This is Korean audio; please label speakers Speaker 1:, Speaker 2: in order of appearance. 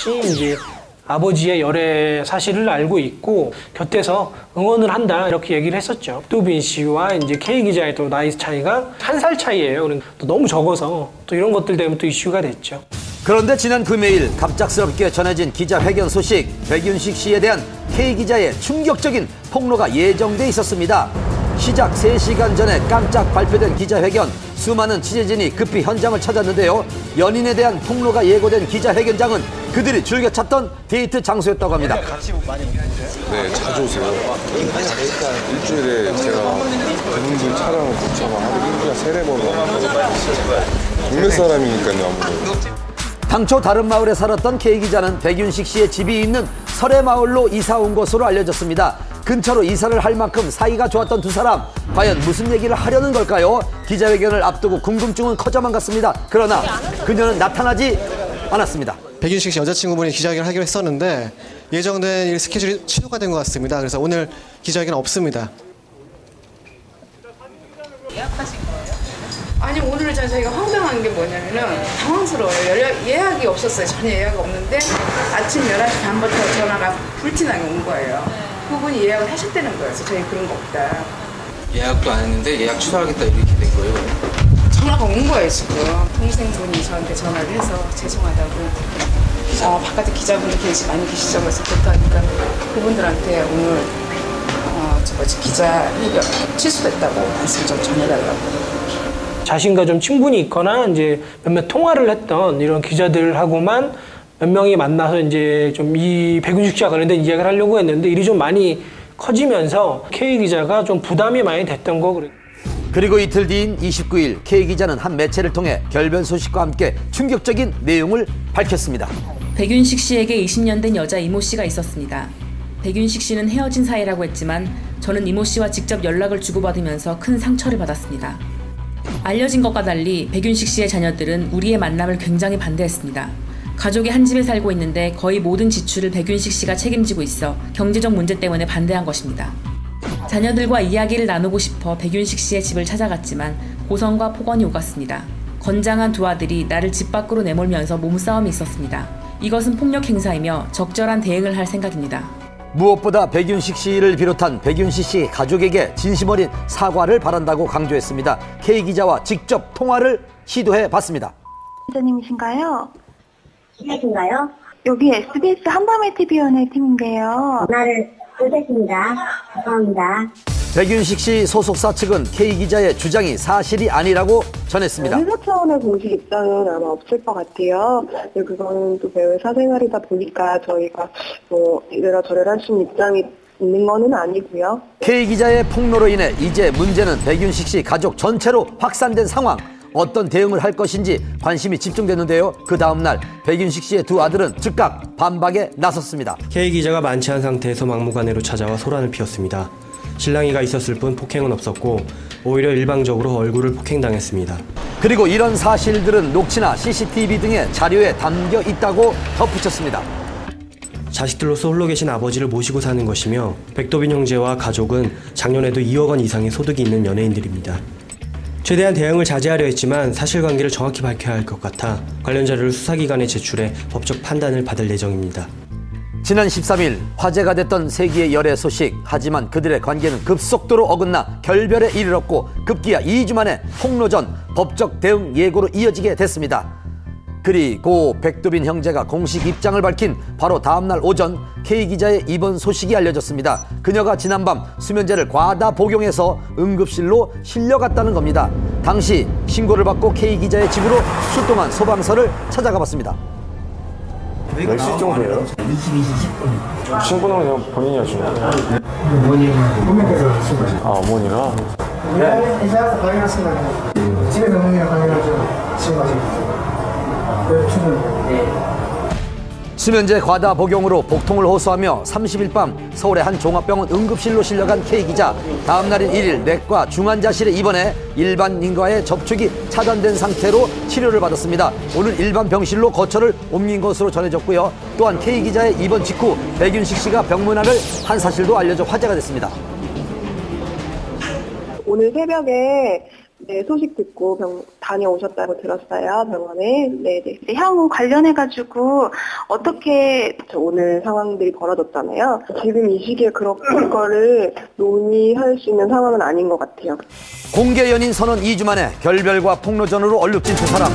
Speaker 1: 이제 아버지의 열애 사실을 알고 있고 곁에서 응원을 한다 이렇게 얘기를 했었죠. 백도빈 씨와 이제 K 기자의 또 나이 차이가 1살 차이예요. 그러니까 또 너무 적어서 또 이런 것들 때문에 또 이슈가 됐죠.
Speaker 2: 그런데 지난 금요일 갑작스럽게 전해진 기자회견 소식, 백윤식 씨에 대한 K 기자의 충격적인 폭로가 예정돼 있었습니다. 시작 3시간 전에 깜짝 발표된 기자회견, 수많은 취재진이 급히 현장을 찾았는데요. 연인에 대한 폭로가 예고된 기자회견장은 그들이 즐겨 찾던 데이트 장소였다고 합니다.
Speaker 3: 네, 자주 오세요. 일주일에 제가 그분들 촬영을 붙여서 하루 1주에 3-4번 동네 사람이니까요, 아무래도.
Speaker 2: 당초 다른 마을에 살았던 K 기자는 백윤식 씨의 집이 있는 설해마을로 이사 온 것으로 알려졌습니다. 근처로 이사를 할 만큼 사이가 좋았던 두 사람, 과연 무슨 얘기를 하려는 걸까요? 기자회견을 앞두고 궁금증은 커져만 갔습니다. 그러나 그녀는 나타나지 않았습니다.
Speaker 4: 백윤식 씨 여자친구분이 기자회견을 하기로 했었는데 예정된 스케줄이 취소가 된 것 같습니다. 그래서 오늘 기자회견 없습니다.
Speaker 5: 예약하신 거예요? 아니, 오늘 저희가 황당한 게 뭐냐면은 당황스러워요. 예약이 없었어요. 전혀 예약이 없는데 아침 11시 반부터 전화가 불티나게 온 거예요. 그분이 예약을 하셨다는 거예요. 그래서 저희 그런 거 없다.
Speaker 6: 예약도 안 했는데 예약 취소하겠다 이렇게 된 거예요?
Speaker 5: 전화가 온 거예요, 지금. 동생분이 저한테 전화를 해서 죄송하다고. 바깥에 기자분들 많이 계시죠. 그래서 그렇다니까 그분들한테 오늘 기자회견 취소됐다고 말씀 좀 전해달라고.
Speaker 1: 자신과 좀 친분이 있거나 이제 몇몇 통화를 했던 이런 기자들하고만 몇 명이 만나서 이제 좀 이 백윤식 씨와 관련된 이야기를 하려고 했는데 일이 좀 많이 커지면서 K 기자가 좀 부담이 많이 됐던 거 그래요.
Speaker 2: 그리고 이틀 뒤인 29일 K 기자는 한 매체를 통해 결별 소식과 함께 충격적인 내용을 밝혔습니다.
Speaker 7: 백윤식 씨에게 20년 된 여자 이모 씨가 있었습니다. 백윤식 씨는 헤어진 사이라고 했지만 저는 이모 씨와 직접 연락을 주고받으면서 큰 상처를 받았습니다. 알려진 것과 달리 백윤식 씨의 자녀들은 우리의 만남을 굉장히 반대했습니다. 가족이 한 집에 살고 있는데 거의 모든 지출을 백윤식 씨가 책임지고 있어 경제적 문제 때문에 반대한 것입니다. 자녀들과 이야기를 나누고 싶어 백윤식 씨의 집을 찾아갔지만 고성과 폭언이 오갔습니다. 건장한 두 아들이 나를 집 밖으로 내몰면서 몸싸움이 있었습니다. 이것은 폭력 행사이며 적절한 대응을 할 생각입니다.
Speaker 2: 무엇보다 백윤식 씨를 비롯한 백윤식 씨 가족에게 진심 어린 사과를 바란다고 강조했습니다. K 기자와 직접 통화를 시도해 봤습니다.
Speaker 8: 기자님이신가요?
Speaker 9: 시작인가요?
Speaker 8: 여기 SBS 한밤의 TV연의 팀인데요.
Speaker 9: 전화를 끊겠습니다. 죄송합니다.
Speaker 2: 백윤식 씨 소속사 측은 K 기자의 주장이 사실이 아니라고 전했습니다.
Speaker 8: 회사 차원의 공식 입장은 아마 없을 것 같아요. 근데 그거는 또 배우의 사생활이다 보니까 저희가 뭐 이래라 저래라 할 수 있는 입장이 있는 거는 아니고요.
Speaker 2: K 기자의 폭로로 인해 이제 문제는 백윤식 씨 가족 전체로 확산된 상황. 어떤 대응을 할 것인지 관심이 집중됐는데요. 그 다음날 백윤식 씨의 두 아들은 즉각 반박에 나섰습니다.
Speaker 10: K 기자가 만취한 상태에서 막무가내로 찾아와 소란을 피웠습니다. 실랑이가 있었을 뿐 폭행은 없었고 오히려 일방적으로 얼굴을 폭행당했습니다.
Speaker 2: 그리고 이런 사실들은 녹취나 CCTV 등의 자료에 담겨 있다고 덧붙였습니다.
Speaker 10: 자식들로서 홀로 계신 아버지를 모시고 사는 것이며 백도빈 형제와 가족은 작년에도 2억 원 이상의 소득이 있는 연예인들입니다. 최대한 대응을 자제하려 했지만 사실관계를 정확히 밝혀야 할 것 같아 관련 자료를 수사기관에 제출해 법적 판단을 받을 예정입니다.
Speaker 2: 지난 13일 화제가 됐던 세기의 열애 소식. 하지만 그들의 관계는 급속도로 어긋나 결별에 이르렀고 급기야 2주 만에 폭로전 법적 대응 예고로 이어지게 됐습니다. 그리고 백도빈 형제가 공식 입장을 밝힌 바로 다음날 오전 K 기자의 입원 소식이 알려졌습니다. 그녀가 지난밤 수면제를 과다 복용해서 응급실로 실려갔다는 겁니다. 당시 신고를 받고 K 기자의 집으로 출동한 소방서를 찾아가 봤습니다.
Speaker 3: 몇 시 정도예요? 22시 10분. 친구는 그냥 본인이 하시는 거예요? 어머니가?
Speaker 11: 네, 이사해서 가능하신가요? 집에서 어머니랑 가능하죠. 지금 가시면.
Speaker 2: 수면제 과다 복용으로 복통을 호소하며 30일 밤 서울의 한 종합병원 응급실로 실려간 K 기자. 다음 날인 1일 내과 중환자실에 입원해 일반인과의 접촉이 차단된 상태로 치료를 받았습니다. 오늘 일반 병실로 거처를 옮긴 것으로 전해졌고요. 또한 K 기자의 입원 직후 백윤식 씨가 병문안을 한 사실도 알려져 화제가 됐습니다.
Speaker 8: 오늘 새벽에 네, 소식 듣고 다녀오셨다고 들었어요, 병원에. 네네.
Speaker 12: 향후 관련해가지고 어떻게
Speaker 8: 오늘 상황들이 벌어졌잖아요. 지금 이 시기에 그런 거를 논의할 수 있는 상황은 아닌 것 같아요.
Speaker 2: 공개 연인 선언 2주 만에 결별과 폭로전으로 얼룩진 두 사람.